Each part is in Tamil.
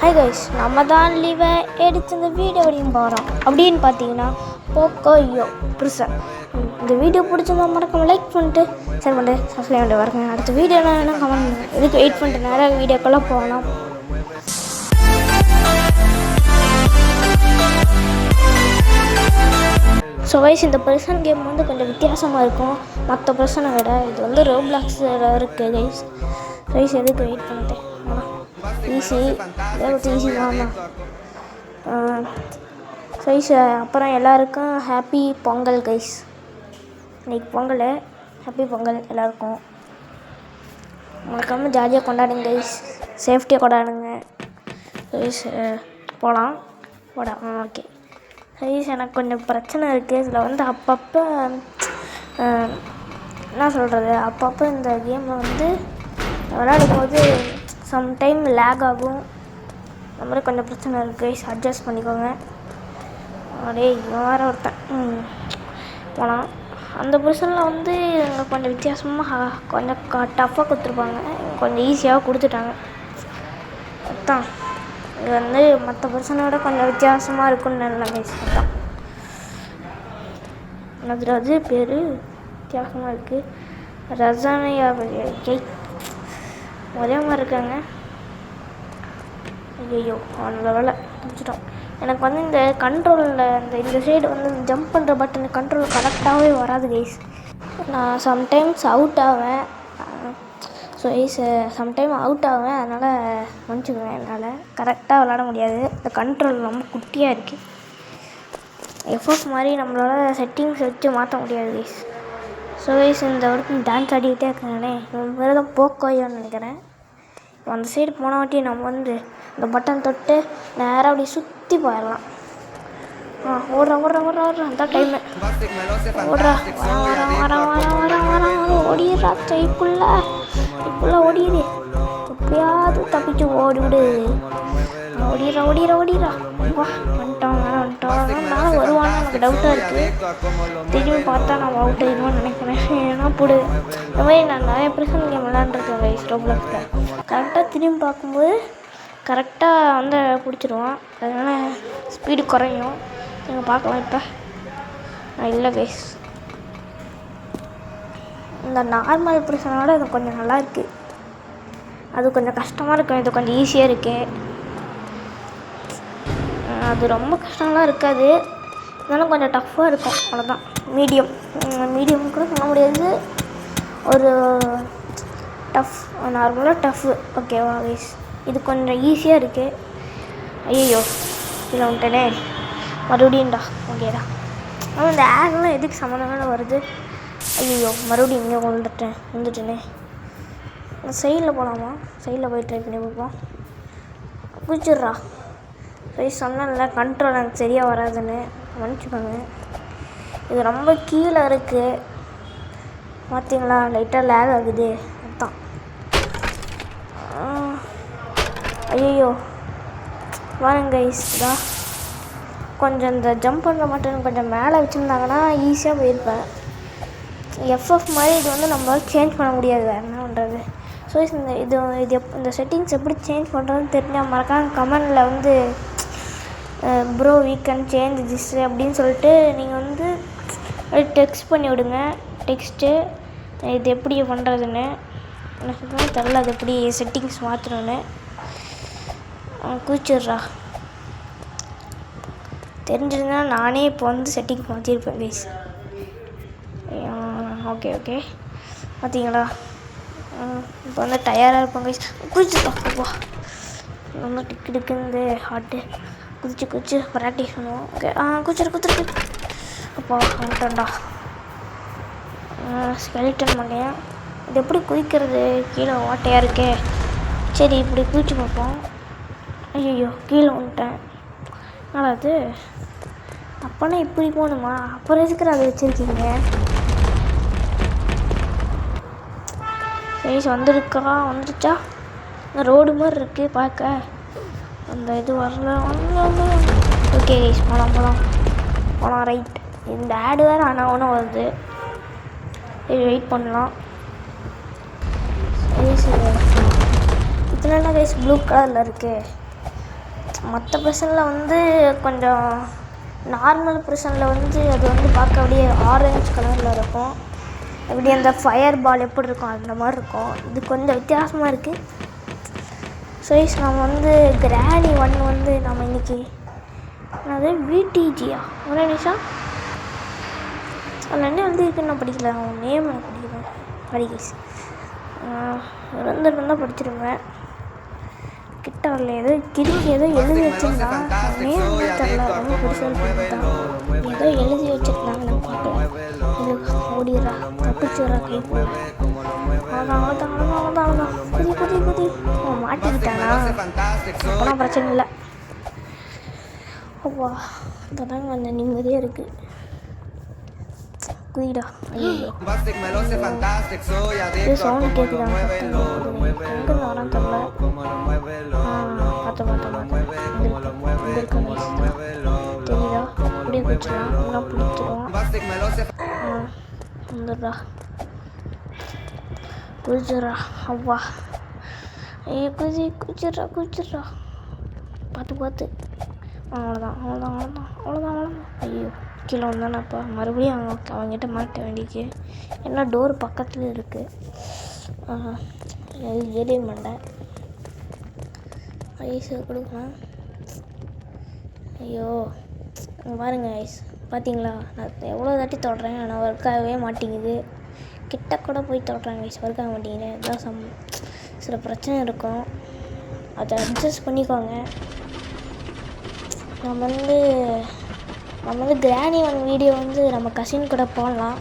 ஹாய் கைஸ், நம்ம தான் லீவை எடுத்து இந்த வீடியோ வரையும் போகிறோம். அப்படின்னு பார்த்தீங்கன்னா போக்கோயோ புதுசாக இந்த வீடியோ பிடிச்சிருந்தா மறக்காம லைக் பண்ணிட்டு ஷேர் பண்ணிட்டு சப்ஸ்கிரைப் பண்ணிட்டு வரங்க. அடுத்த வீடியோ என்ன கமெண்ட் பண்ணுங்கள். இதுக்கு வெயிட் பண்ணிட்டு நிறைய வீடியோக்கெல்லாம் போகலாம். ஸோ வைஸ் இந்த பர்சன் கேம் வந்து கொஞ்சம் வித்தியாசமாக இருக்கும் மற்ற பர்சனை விட. இது வந்து ரோப்ளாக்ஸில் இருக்குது கைஸ். வைஸ் எதுக்கு வெயிட் பண்ணிட்டேன், ஈஸி ஈஸி தான். கைஸ் அப்புறம் எல்லாருக்கும் ஹாப்பி பொங்கல் கைஸ். இன்றைக்கி பொங்கல், ஹாப்பி பொங்கல் எல்லாருக்கும். மறக்காமல் ஜாலியாக கொண்டாடுங்க கைஸ், சேஃப்டியாக கொண்டாடுங்க கைஸ். போகலாம் ஓகே கைஸ். எனக்கு கொஞ்சம் பிரச்சனை இருக்குது இதில் வந்து அப்பப்போ என்ன சொல்கிறது, அப்பப்போ இந்த கேமில் வந்து விளையாடும்போது சம்டைம் லேக் ஆகும். அந்த மாதிரி கொஞ்சம் பிரச்சனை இருக்குது கைஸ், அட்ஜஸ்ட் பண்ணிக்கோங்க. அப்படியே வேறு ஒருத்தன் போனால் அந்த பர்சனில் வந்து கொஞ்சம் வித்தியாசமாக கொஞ்சம் டஃப்பாக கொடுத்துருப்பாங்க, கொஞ்சம் ஈஸியாக கொடுத்துட்டாங்க. அதான் இது வந்து மற்ற பர்சனோட கொஞ்சம் வித்தியாசமாக இருக்குன்னு நினைக்கிறேன் கைஸ். அதான் அது பேர் வித்தியாசமாக இருக்குது. ரசனையா ஒரே மாதிரி இருக்காங்க. ஐயோ அந்த வேலை முடிச்சிட்டோம். எனக்கு வந்து இந்த கண்ட்ரோலில் இந்த சைடு வந்து ஜம்ப் பண்ணுற பட்டன் கண்ட்ரோல் கரெக்டாகவே வராது கைஸ். நான் சம்டைம்ஸ் அவுட் ஆவேன். ஸோ கைஸ் சம்டைம் அவுட் ஆவேன், அதனால் மன்னிச்சுக்குவேன். என்னால் கரெக்டாக விளாட முடியாது. இந்த கண்ட்ரோல் ரொம்ப குட்டியாக இருக்குது. எஃப்எஃப் மாதிரி நம்மளால் செட்டிங்ஸ் வச்சு மாற்ற முடியாது கைஸ். ஸோ கைஸ் இந்த வரைக்கும் டான்ஸ் ஆடிக்கிட்டே இருக்காங்கண்ணே. வேறு தான் போக்கோயோன்னு நினைக்கிறேன். அந்த சைடு போன வாட்டி நம்ம வந்து இந்த பட்டன் தொட்டு நேராக அப்படி சுற்றி போயிடலாம். ஓடுறா அந்த டைமு ஓடுறா வர ஓடிடுறா. இப்புள்ள ஓடிடு, எப்படியாவது தப்பிச்சு ஓடிவிடு. ஓடிடுறா வா வந்துட்டோம். நான் வருவான்னு எனக்கு டவுட்டாக இருக்குது. திரும்பி பார்த்தா நம்ம அவுட் ஆகிடுவோன்னு நினைக்கிறேன். ஏன்னா போடு இந்த மாதிரி நான் நிறைய பிரச்சனை கேம் விளாண்டுருக்கேன் கைஸ் ரோப்ளாக்ஸில். கரெக்டாக திரும்பி பார்க்கும்போது கரெக்டாக வந்து பிடிச்சிடுவான். அதனால் ஸ்பீடு குறையும். நீங்கள் பார்க்கலாம். இப்போ இல்லை கைஸ், இந்த நார்மல் பிரச்சனையோட இது கொஞ்சம் நல்லா இருக்குது. அது கொஞ்சம் கஷ்டமாக இருக்கும், இது கொஞ்சம் ஈஸியாக இருக்குது. அது ரொம்ப கஷ்டம்லாம் இருக்காது, இருந்தாலும் கொஞ்சம் டஃப்பாக இருக்கும், அவ்வளோதான். மீடியம் கூட சொல்ல முடியாது, ஒரு டஃப், நார்மலாக டஃப்பு. ஓகேவா கைஸ், இது கொஞ்சம் ஈஸியாக இருக்குது. ஐயோ இல்லை வந்துட்டேனே மறுபடியும்டா. ஓகேடா, ஆனால் இந்த ஆக்லாம் எதுக்கு சம்மந்தமான வருது. ஐயோ மறுபடியும் இங்கே வந்துட்டேனே. சைடில் போகலாமா? சைடில் போய் ட்ரை பண்ணி பார்ப்போம். குதிச்சிட்றா. ரைஸ் சொன்னால கண்ட்ரோல் எனக்கு சரியாக வராதுன்னு மன்னிச்சுக்கோங்க. இது ரொம்ப கீழே இருக்குது பார்த்தீங்களா, லைட்டாக லேக் ஆகுது. அதுதான். ஐயோ வாங்க கைஸ், தான் கொஞ்சம் இந்த ஜம்ப் பண்ணுற மட்டும் கொஞ்சம் மேலே வச்சுருந்தாங்கன்னா ஈஸியாக போயிருப்பேன். எஃப்எஃப் மாதிரி இது வந்து நம்மளால் சேஞ்ச் பண்ண முடியாது, வேறு என்ன பண்ணுறது. ஸோ இந்த செட்டிங்ஸ் எப்படி சேஞ்ச் பண்ணுறதுன்னு தெரிஞ்சால் மறக்காம கமெண்டில் வந்து bro we can change this அப்படின்னு சொல்லிட்டு நீங்கள் வந்து டெக்ஸ்ட் பண்ணி விடுங்க. டெக்ஸ்ட்டு இது எப்படி பண்ணுறதுன்னு எனக்கு சுத்தமாக தெரில, அது எப்படி செட்டிங்ஸ் மாற்றணுன்னு. குதிச்சிட்றா. தெரிஞ்சிருந்தா நானே இப்போ வந்து செட்டிங்ஸ் மாற்றிருப்பேன் ப்ளீஸ். ஓகே பார்த்தீங்களா, இப்போ வந்து டயராக இருப்பாங்க. குதிச்சுப்பா ரொம்ப டிக்குன்னு ஹார்ட்டு. குதிச்சு ப்ராக்டிஸ் பண்ணுவோம். ஓகே குதிச்சு அப்போ வந்துட்டோம்டா. ஸ்கெலிட்டன் பண்ணேன். இது எப்படி குதிக்கிறது, கீழே ஓட்டையாக இருக்கே. சரி இப்படி குதிச்சு பார்ப்போம். ஐயோ கீழே வந்துட்டேன். ஆனால் அது அப்போனா இப்படி போகணுமா? அப்புறம் எதுக்குற அதை வச்சுருக்கீங்க? சைஸ் வந்துருச்சா? இந்த ரோடு மாதிரி இருக்குது பார்க்க. அந்த இது வரல. ஓகே கைஸ் போகலாம் ரைட். இந்த ஆடு வேறு ஆனால் ஒன்று வருது, வெயிட் பண்ணலாம். கைஸ் இதில் என்ன கைஸ் ப்ளூ கலரில் இருக்குது. மற்ற ப்ரெஷனில் வந்து கொஞ்சம் நார்மல் ப்ரெஷனில் வந்து அது வந்து பார்க்க அப்படியே ஆரஞ்சு கலரில் இருக்கும். அப்படி அந்த ஃபயர் பால் எப்படி இருக்கும் அந்த மாதிரி இருக்கும். இது கொஞ்சம் வித்தியாசமாக இருக்குது. ஸோ நம்ம வந்து கிராணி 1 வந்து நம்ம இன்றைக்கி அது விடிஜியா ஒரு நிமிஷம் அதில் என்ன எழுதியிருக்குன்னு நான் படிக்கல. அவன் நேம் நான் படிக்கிறேன் படிக்கஸ் இருந்தால் படிச்சிருவேன். கிட்ட வரல ஏதோ கிறுக்கி ஏதோ எழுதி வச்சுருந்தான். நேம் தெரில ரொம்ப பெருசாக தான் ஏதோ எழுதி வச்சுருந்தாங்க. நான் பார்க்கல. இது ஓடிடுறா தப்பிச்சுடுறா கேட்போம். அவ்வளோதான் குதி மாட்டிக்கிட்டானா அப்போலாம் பிரச்சனை இல்லை. அப்பா இப்போதாங்க கொஞ்சம் நிம்மதியாக இருக்குது. குதிடா இது சவுண்டு கேட்குதாங்க. எங்கே வரான்னு தெரில. பார்த்தேன் தெரியுதா அப்படியே குடிச்சிடலாம். இன்னும் பிடிச்சிடுவோம். வந்துடுறா குதிச்சிட்றா. அவ்வா ஐயோ குதிச்சிட்றா பார்த்து அவ்வளோதான். ஐயோ கீழே வந்தானப்பா மறுபடியும் அவங்ககிட்ட மாட்ட வேண்டியது. ஏன்னா டோர் பக்கத்தில் இருக்குது. ஏரிய மண்டை ஐஸ் கொடுக்கலாம். ஐயோ பாருங்க ஐஸ் பார்த்தீங்களா, நான் எவ்வளோ தாட்டி தொடுறேன் ஆனால் ஒர்க் ஆகவே மாட்டேங்குது. கிட்ட கூட போய் தொடுறாங்க ஐஸ் ஒர்க் ஆக மாட்டேங்குது. இதுதான் சில பிரச்சனை இருக்கும், அதை அட்ஜஸ்ட் பண்ணிக்கோங்க. நம்ம வந்து கிராணி 1 வீடியோ வந்து நம்ம கசின் கூட போடலாம்.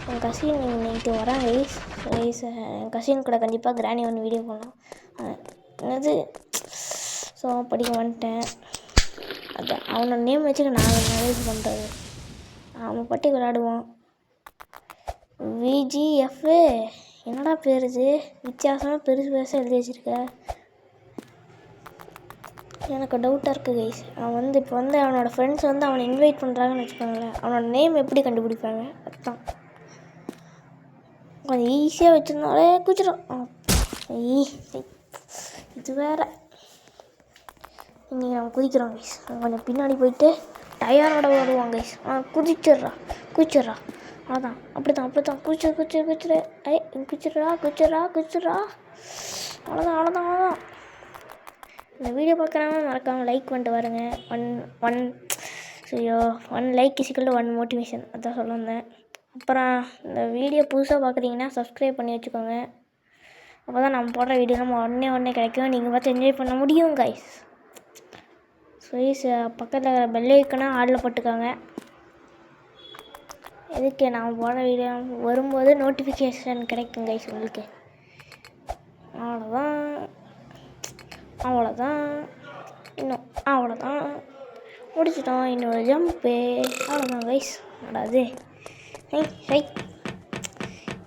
என் கசின் இன்னைக்கு வரேன் ஐஸ் என் கசின் கூட கண்டிப்பாக கிராணி 1 வீடியோ போடலாம். என்னது ஸோ படிக்க வந்துட்டேன். அது அவனோட நேம் வச்சுக்க நான் மேரேஜ் பண்ணுறது. அவன் பட்டி விளையாடுவான். விஜிஎஃப் என்னடா பேர் இது வித்தியாசமாக பெருசாக எழுதி வச்சுருக்க. எனக்கு டவுட்டாக இருக்குது கைஸ். அவன் வந்து இப்போ வந்து அவனோட ஃப்ரெண்ட்ஸ் வந்து அவனை இன்வைட் பண்ணுறாங்கன்னு வச்சுக்கோங்களேன். அவனோட நேம் எப்படி கண்டுபிடிப்பாங்க? அதுதான் கொஞ்சம் ஈஸியாக வச்சுருந்தாலே குச்சிடும். இது வேறு இன்றைக்கி நம்ம குதிக்கிறோம் கைஸ். கொஞ்சம் பின்னாடி போயிட்டு டயரோட வருவாங்க கைஸ். குதிச்சிட்றா அவ்வளோதான். அப்படித்தான் குச்சிடு. குச்சிடுறா அவ்வளோதான். இந்த வீடியோ பார்க்குறவங்க மறக்காமல் லைக் பண்ணிட்டு பாருங்க. ஒன் லைக் = 1 மோட்டிவேஷன் அதான் சொல்ல வந்தேன். அப்புறம் இந்த வீடியோ புதுசாக பார்க்குறீங்கன்னா சப்ஸ்கிரைப் பண்ணி வச்சுக்கோங்க. அப்போ தான் நம்ம போடுற வீடியோ நம்ம உடனே கிடைக்கும். நீங்கள் பார்த்து என்ஜாய் பண்ண முடியும் கைஸ். பக்கத்தில் பெல் ஐக்கனா ஆடில் போட்டுக்கோங்க. எதுக்கு நான் போடுற வீடியோ வரும்போது நோட்டிஃபிகேஷன் கிடைக்கும் கைஸ் உங்களுக்கு. அவ்வளோதான் முடிச்சிட்டோம். இன்னொரு ஜம்ப்பு அவ்வளோதான் கைஸ். நடாது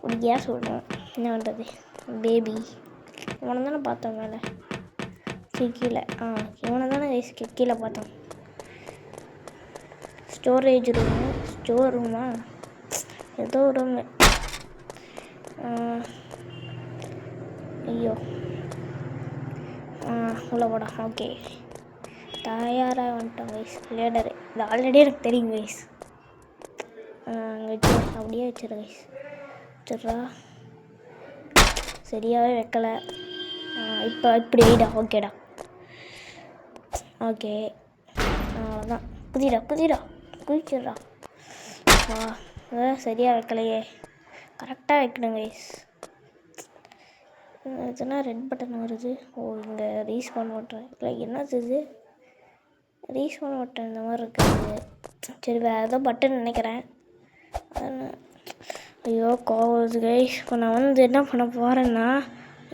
ஒரு கேஸ் விடணும். என்ன பண்ணுறது பேபி இவனை தானே பார்த்தோம் மேலே கீழே. இவனை தானே கைஸ் கீழே பார்த்தோம். ஸ்டோர் ரூமா ஏதோ ரூமு. ஐயோ உள்ள போடா. ஓகே தயாராக வந்துட்டோம் கைஸ். லேடரு இது ஆல்ரெடி எனக்கு தெரியும் கைஸ். அங்கே வச்சு அப்படியே வச்சிரு கைஸ். வச்சிட்றா சரியாகவே வைக்கலை. இப்போ இப்படி வைடா. ஓகேடா ஓகே அவ்வளோதான். குதிச்சிட்றா. சரியாக வைக்கலையே. கரெக்டாக வைக்கணும் கைஸ். இதுனா ரெட் பட்டன் வருது. இங்கே ரீஸ்பான் பண்ணுறேன். இல்லை என்னது இது ரீஸ்பான் பட்டன் இந்த மாதிரி இருக்குது. சரி வேறு ஏதோ பட்டன் நினைக்கிறேன். ஐயோ கோவது கைஸ். இப்போ நான் வந்து என்ன பண்ண போகிறேன்னா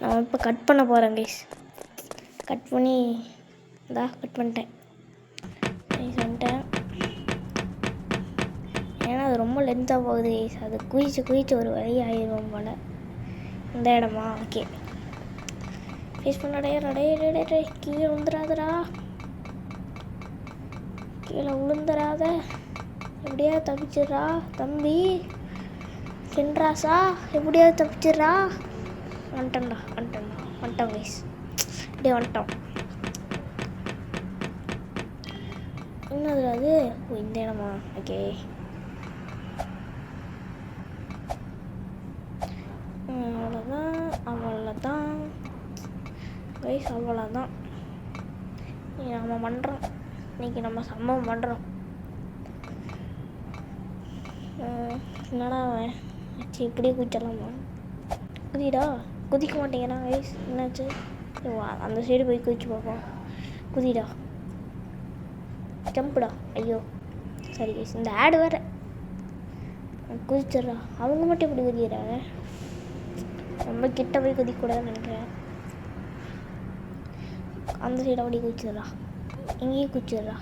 நான் இப்போ கட் பண்ண போகிறேன் கைஸ். கட் பண்ணிட்டேன் கைஸ் வந்துட்டேன். ஏன்னா அது ரொம்ப லென்த்தாக போகுது கைஸ். அது குதிச்சு ஒரு வழி ஆயிடுவோம் போல். இந்த இடமா ஓகே ஃபேஸ் பண்ணடே கீழே விழுந்துடாத எப்படியாவது தப்பிச்சிட்றா தம்பி. சென்றாசா எப்படியாவது தப்பிச்சிட்றா. வந்துட்டோம் கைஸ். இப்படியே வந்துட்டோம். என்னது அது? ஓ, இந்த இடமா? ஓகே. அவ்வளோதான் கைஸ், அவ்வளோதான். நம்ம பண்ணுறோம் இன்றைக்கி, நம்ம சம்பவம் பண்ணுறோம். என்னடா வச்சு இப்படியே குதிச்சிடலாமா? குதிடா. குதிக்க மாட்டேங்கிறான் கைஸ், என்னாச்சு? அந்த சைடு போய் குதிச்சு பார்ப்போம். குதிடா, ஜம்புடா. ஐயோ சரி கைஸ், இந்த ஆடு வேறு குதிச்சிட்றா. அவங்க மட்டும் எப்படி குதிக்கிறாங்க? ரொம்ப கிட்ட போய் குதிக்கூடாதுன்னு நினைக்கிறேன். அந்த சைடு அப்படி குதிச்சிட்றா, இங்கேயும் குதிச்சிட்றா.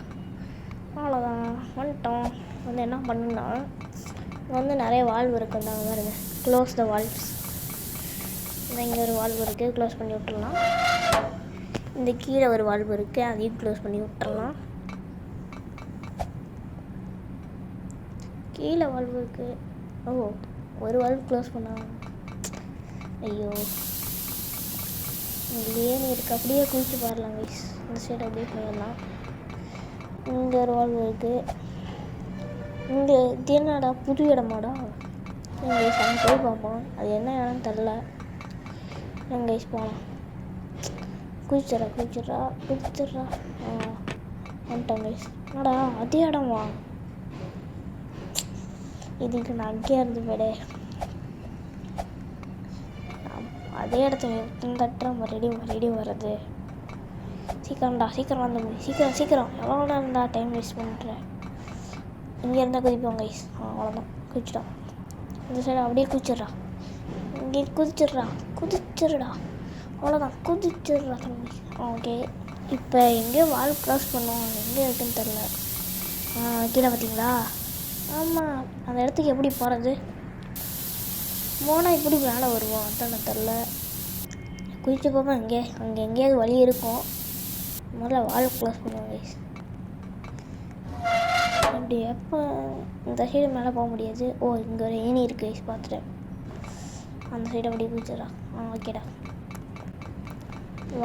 அவ்வளோதான், வந்துட்டோம். வந்து என்ன பண்ணுன்னா, நிறைய வால்வு இருக்குங்க பாருங்க. Close the valves. இங்கே ஒரு வால்வு இருக்குது, க்ளோஸ் பண்ணி விட்டுடலாம். இந்த கீழே ஒரு வால்வு இருக்குது, அதையும் க்ளோஸ் பண்ணி விட்டுறலாம். கீழே வால்வு இருக்குது. ஓ, ஒரு வால்வு க்ளோஸ் பண்ணா. ஐயோ, இங்கேயே இருக்குது. அப்படியே குளிச்சு பாரலாம் கைஸ். இந்த சைடு அப்படியே போயிடலாம். இங்கே ஒரு வால்வு இருக்குது. இங்கே இது என்னடா, புது இடமாடா? கைஸ் அங்கே போய் பார்ப்போம். அது என்ன இடம்னு தெரில. கைஸ் போகலாம். குதிச்சிட்றா. வந்துட்டோம் கைஸ். என்னடா அதே இடமா? இதுக்கு நான் அங்கேயே இருந்து போய்டு. அதே இடத்துல தட்டுற மறுபடியும் வர்றது. சீக்கிரம் வந்து சீக்கிரம். எவ்வளோ நேரம் இருந்தா டைம் வேஸ்ட் பண்ணுறேன். இங்கே இருந்தால் குதிப்போம் கைஸ். அவ்வளோதான், குதிச்சிட்டோம். இந்த சைடு அப்படியே குதிச்சிட்றா. இங்கே குதிச்சிடுடா. அவ்வளோதான், குதிச்சிட்றா தம்பி. ஓகே, இப்போ எங்கேயோ வால் க்ராஸ் பண்ணுவோம். எங்கே இருக்குன்னு தெரில. கீழே பார்த்தீங்களா? ஆமாம், அந்த இடத்துக்கு எப்படி போகிறது? போனால் இப்படி மேலே வருவோம். அதான் தெரில. குதிச்சு போவோம். அங்கே எங்கேயாவது வழி இருக்கும். முதல்ல வால் க்ளோஸ் பண்ணுவோம் கைஸ். அப்படி எப்போ இந்த சைடு மேலே போக முடியாது? ஓ, இங்கே ஒரு ஏணி இருக்குது கைஸ், பார்த்துட்டேன். அந்த சைடு அப்படியே குதிச்சிடா. ஓகேடா.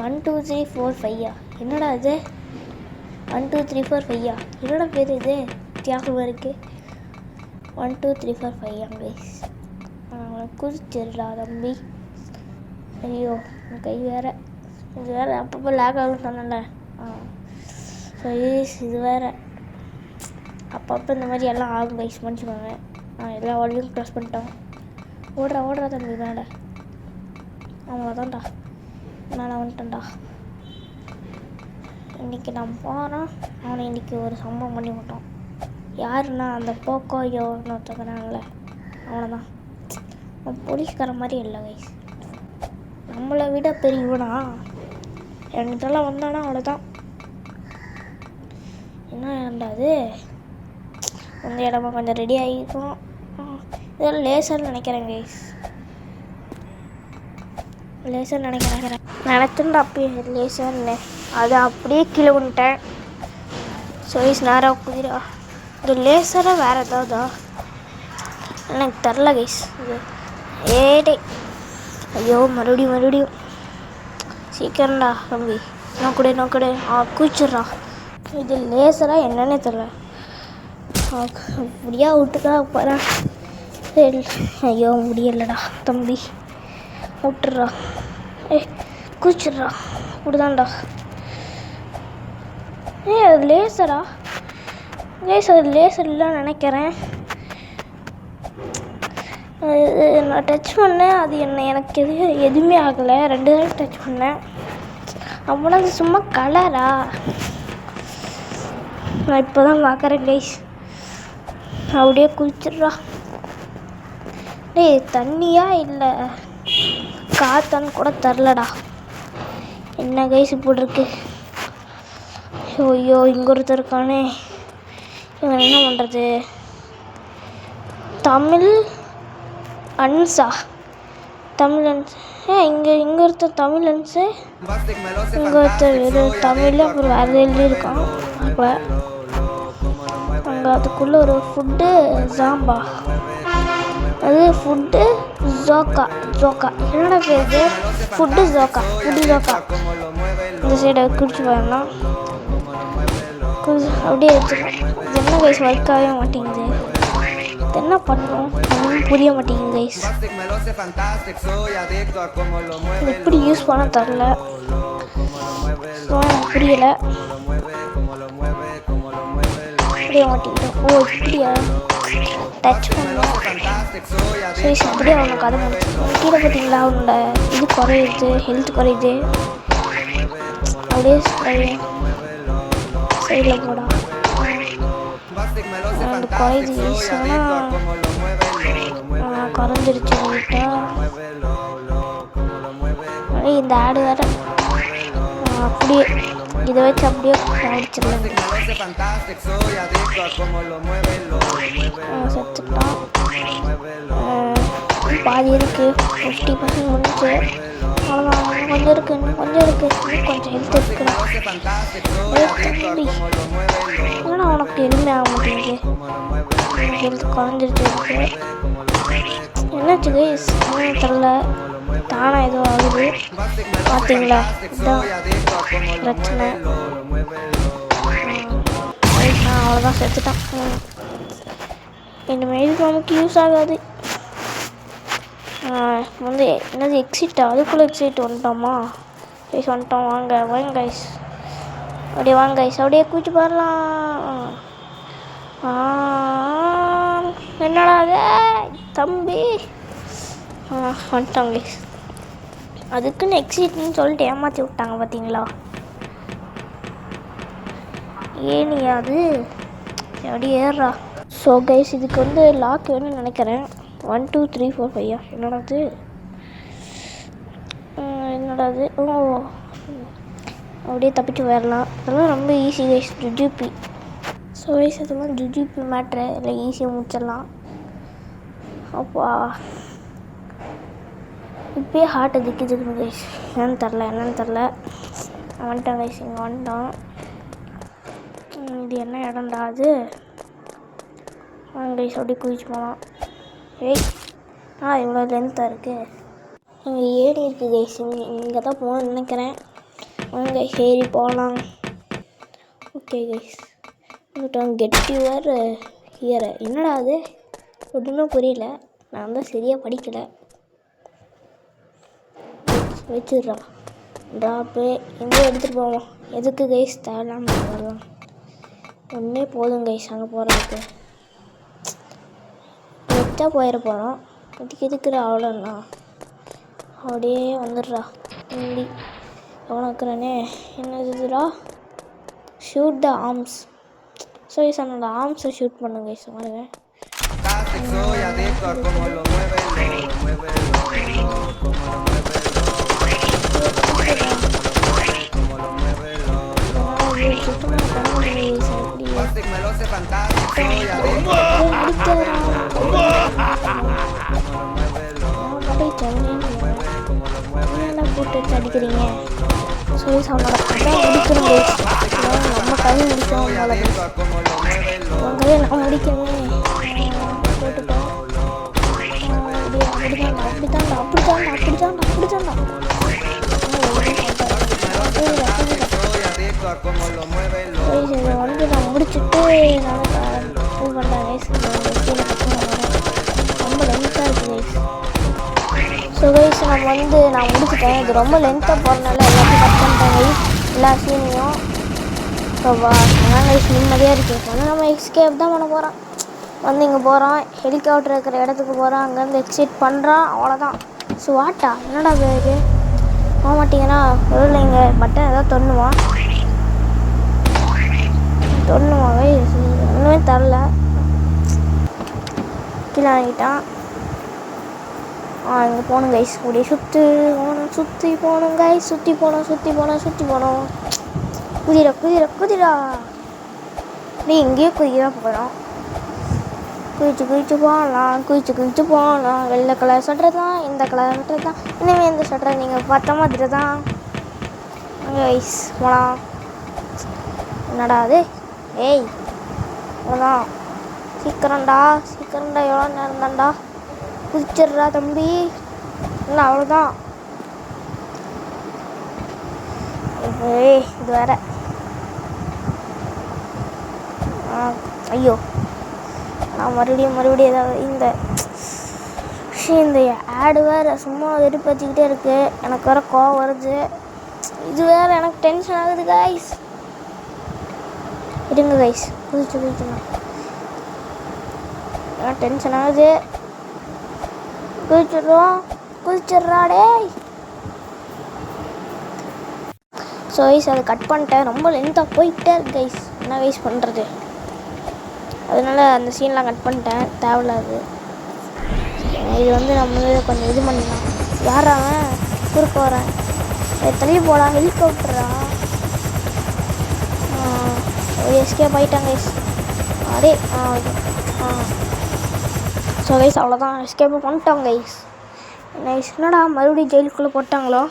1 2 3 4 5 என்னடா இது? 1 2 3 4 5 என்னடா பேர் இது? தியாகம் இருக்குது. 1 2 3 4 5 கைஸ். குதிச்சிடா தம்பி. ஐயோ, கை வேறு. இது வேறு அப்பப்போ லேக் ஆகும்னு சொன்னல. இது வேறு அப்பப்போ இந்த மாதிரி எல்லாம் ஆகும் கைஸ், மன்னிச்சுக்கோங்க. எல்லா வால்வையும் க்ளோஸ் பண்ணிட்டோம். ஓடுறா தம்பி மேலே. அவ்வளோதான்டா, மேலே வந்துட்டேன்டா. இன்றைக்கி நான் போகிறோம். அவனை இன்றைக்கி ஒரு சம்பவம் பண்ணி விட்டோம். யாருன்னா அந்த போக்கோயோ ஒருத்தக்கிறாங்களே, அவ்வளோதான். போலீஸ்கார மாதிரி இல்லை கைஸ், நம்மளை விட பெரியவனா. என்கிட்டலாம் வந்தானா அவ்வளோதான். என்ன ஏண்டாது? அந்த இடமா கொஞ்சம் ரெடி ஆகிருக்கும். இதெல்லாம் லேசர்னு நினைக்கிறேன் கைஸ். நினச்சுட்டு அப்படியே லேசர்னு அது அப்படியே கீழே விட்டுட்டேன். கைஸ் நேராக குதிரா. இது லேசராக வேறு ஏதாவதா எனக்கு தெரில கைஸ். இது ஏடே. ஐயோ, மறுபடியும் சீக்கிரம்டா தம்பி. நோக்கடு. குச்சிட்றா. இது லேசராக என்னன்னே தெரில. அப்படியா விட்டுக்கா போகிறேன். ஐயோ, முடியலடா தம்பி, விட்டுறா. குச்சிட்றா. இப்படிதான்டா. அது லேசரா? அது லேசர் இல்லைன்னு நினைக்கிறேன். நான் டச் பண்ணேன். அது எனக்கு எதுவுமே ஆகலை. 2 தடவை டச் பண்ணேன். அவ்வளோ அது சும்மா கலரா? நான் இப்போ தான் பார்க்குறேன் கைஸ். அப்படியே குளிச்சிட்றா. டேய், தண்ணியா இல்லை காத்தான்னு கூட தெரிலடா. என்ன கைஸ் இப்படி இருக்கு? ஐயோ, இங்கே ஒருத்தர் இருக்கானே. இவன் என்ன பண்ணுறது? தமிழ் அன்ஸா? இங்கே ஒருத்தர் தமிழ் அன்ஸு, இங்கே ஒருத்தர் தமிழ், அப்புறம் வேறு எழுதியிருக்கான். அப்போ அங்கே அதுக்குள்ளே ஒரு ஃபுட்டு ஜாம்பா, அது ஃபுட்டு ஜோக்கா. என்னடா பேர்? ஃபுட்டு ஜோக்கா. இந்த சைடை குடிச்சு போயிடலாம். அப்படியே வச்சுக்கலாம். இது என்ன கைஸ் ஒர்க் ஆகவே மாட்டேங்குது. இது என்ன பண்ணணும் ஒன்றும் புரிய மாட்டேங்குது கைஸ். எப்படி யூஸ் பண்ண தெரில, ஸோ எனக்கு புரியலை. புரிய மாட்டேங்கிட்டோம். ஓ இப்படியா டச் பண்ணணும். சரி இப்படியே அவனை கதை முடிச்சிருக்கோம். கீழே பார்த்தீங்களா அவனோட இது குறையுது, ஹெல்த் குறையுது. அப்படியே சைடில் போடா அந்த குறையுது கைஸ். ஆனால் குறைஞ்சிருச்சு லைட்டா. இந்த ஆடு வேறு அப்படியே இதை வச்சு அப்படியே அடிச்சிடலாம். செத்துட்டான். பாதி இருக்குது, 50% முடிஞ்சு. அவ்வளோதான், கொஞ்சம் இருக்குது, இன்னும் கொஞ்சம் இருக்குது, இன்னும் கொஞ்சம் ஹெல்த் இருக்குடா. தம்பி ஏன்னா உனக்கு எதுவுமே ஆக மாட்டேங்குது, ஹெல்த் குறைஞ்சிருச்சு இருக்கு. என்னாச்சு கைஸ் தெரில, தானா ஏதோ ஆகுது பார்த்தீங்களா, இதுதான் பிரச்சனை. அவ்வளோதான் செத்துட்டான். இனிமேல் நமக்கு யூஸ் ஆகாது. வந்து என்னது எக்ஸிட்டா, அதுக்குள்ளே எக்ஸிட் வந்துட்டோமா கைஸ், வந்துட்டோம். வாங்க வாங்க கைஸ், அப்படியே வாங்க கைஸ், அப்படியே கூச்சு போடலாம். என்னடா அது தம்பி, வந்துட்டோம் கைஸ். அதுக்குன்னு எக்ஸிட்னு சொல்லிட்டு ஏமாற்றி விட்டாங்க பார்த்தீங்களா. ஏனியா அது அப்படி ஏறா. ஸோ கைஸ் இதுக்கு வந்து லாக் வேணும்னு நினைக்கிறேன். 1 2 3 4 5 என்னடாது, என்னடாது. ஓ அப்படியே தப்பிச்சு போயிடலாம். அதெல்லாம் ரொம்ப ஈஸி கைஸ், ஜுஜிபி. ஸோ கைஸ் அதெல்லாம் ஜுஜிபி மேட்ரு, இல்லை ஈஸியாக முடிச்சிடலாம். அப்பா இப்போயே ஹார்ட் திக்குதுங்க கைஸ், என்னன்னு தெரில. வந்துட்டோம் கைஸ், இங்கே வந்துட்டோம். இது என்ன இடம்டா அது, வாங்க கைஸ் அப்படியே குதிச்சு போகலாம். ஏய் இவ்வளோ லென்த்தாக இருக்குது. இங்கே ஏறி இருக்குது கைஸ், இங்கே தான் போகணும்னு நினைக்கிறேன். வாங்க ஏறி போகலாம். ஓகே கைஸ் வந்துட்டோம். Get your here. என்னடா அது ஒன்றுமே புரியல, நான் தான் சரியாக படிக்கலை. வச்சிடுறான் ட்ராப்பு, எங்கேயும் எடுத்துகிட்டு போவோம். எதுக்கு கைஸ் தேவையில்லாமல் வரலாம், ஒன்றே போதும் கைஸ் அங்கே போகிறதுக்கு. வச்சா போயிட போகிறோம், இதுக்கு எதுக்குற அவ்வளோண்ணா. அப்படியே வந்துடுறா முடி எவ்வளோ இருக்கிறானே. என்னதுடா, ஷூட் த ஆர்ம்ஸ். ஸோ கைஸ் என்னோட ஆர்ம்ஸை ஷூட் பண்ணுங்க கைஸ். பாருங்க போட்டு வச்சு அடிக்கிறீங்க. ஸோ அவனோட கதை முடிக்கணும் கைஸ், நம்ம கதை முடிக்கணும் போல கைஸ். உன் கதையை நான் முடிக்கணும். போட்டுட்டோம். அப்படித்தாண்டா இதை வந்து நான் முடிச்சுட்டு இது பண்ணுறேன் கைஸ். கீழே பக்கம் ரொம்ப லென்த்தாக இருக்குது கைஸ். ஸோ கைஸ் நான் முடிச்சுட்டேன். இது ரொம்ப லென்த்தாக போகிறதுனால எல்லாத்தையும் கட் பண்ணிட்டேன் கைஸ், எல்லா சீனையும். ஸோவா அதான் கைஸ் நிம்மதியாக இருக்குது. வந்து நம்ம எஸ்கேப் தான் பண்ண போகிறோம். வந்து இங்கே போகிறோம், ஹெலிகாப்டர் இருக்கிற இடத்துக்கு போகிறோம், அங்கேருந்து எக்ஸிட் பண்ணுறான், அவ்வளோதான். ஸோ வாட்டா என்னடா இது போக மாட்டீங்கன்னா ஒரு இங்கே பட்டன் ஏதாவது தொண்ணுமா கைஸ், ஒன்றுமே தரல. கீழே வாங்கிட்டான். இங்கே போகணும் கைஸ், அப்படியே சுற்றி போகணும் கைஸ், சுற்றி போகணும். குதிரா நீ இங்கேயே குதிக்க போகிறோம். குதிச்சு போகலாம். வெள்ளை கலர் சட்டை தான், இந்த கலர் சட்டை தான், இனிமேல் இந்த சட்டை நீங்கள் பார்த்த மாதிரி தான். அங்கே கைஸ் போகலாம். என்னடா அது, ஏய் அவ்வளோதான், சீக்கிரம்டா எவ்வளோ நேரம் தான்டா, குதிச்சிட்றா தம்பி. இல்லை அவ்வளோதான். ஏய் இது வேற ஐயோ நான் மறுபடியும் ஏதாவது இந்த ஆடு வேறு சும்மா வெறுப்பேற்றிக்கிட்டே இருக்குது. எனக்கு வேறு கோவம் வருது. இது வேறு எனக்கு டென்ஷன் ஆகுது கைஸ். இருங்க கைஸ், குதிச்சுங்க. எனக்கு டென்ஷன் ஆகுது. குதிச்சிட்றாடே. ஸோ கைஸ் அதை கட் பண்ணிட்டேன். ரொம்ப லென்த்தாக போயிட்டே இருக்கு கைஸ். என்ன கைஸ் பண்ணுறது? அதனால் அந்த சீன்லாம் கட் பண்ணிட்டேன். தேவையில்லாது. இது நம்ம கொஞ்சம் இது பண்ணலாம். யாராவன் குறுக்க வரேன்? தள்ளி போடா. ஹெலிகாப்டரா? எஸ்கேப் ஆகிட்டாங்க கைஸ். அடே ஸோ கைஸ் அவ்வளோதான், எஸ்கேப் பண்ணிட்டாங்க கைஸ். என்னடா மறுபடியும் ஜெயிலுக்குள்ளே போட்டாங்களோ?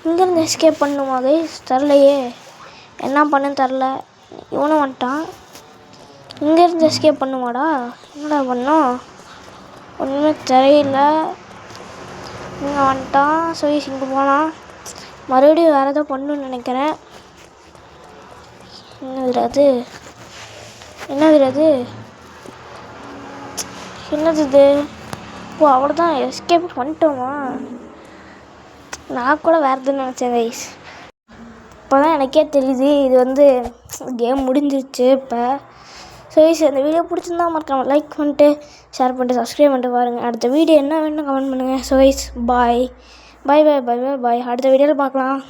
இங்கேருந்து எஸ்கேப் பண்ணுமா கைஸ்? தெரிலையே, என்ன பண்ணுன்னு தெரில. இவனும் வந்துட்டான். இங்கேருந்து எஸ்கேப் பண்ணுவாடா? என்னடா பண்ணோம்? ஒன்றுமே தெரியல. இங்கே வந்துட்டான். ஸோ இங்கே போனால் மறுபடியும் வேறு ஏதோ பண்ணணுன்னு நினைக்கிறேன். என்னது இது? ஓ அவ்வளோதான், எஸ்கேப் பண்ணிட்டோமா? நான் கூட வேறு எதுன்னு நினச்சேன் கைஸ். இப்போ தான் எனக்கே தெரியுது இது கேம் முடிஞ்சிருச்சு இப்போ. ஸோ கைஸ் இந்த வீடியோ பிடிச்சிருந்தா மறக்காம லைக் பண்ணிட்டு ஷேர் பண்ணிட்டு சப்ஸ்கிரைப் பண்ணிட்டு பாருங்கள். அடுத்த வீடியோ என்ன வேணும் கமெண்ட் பண்ணுங்கள். So guys bye. அடுத்த வீடியோவில் பார்க்கலாம்.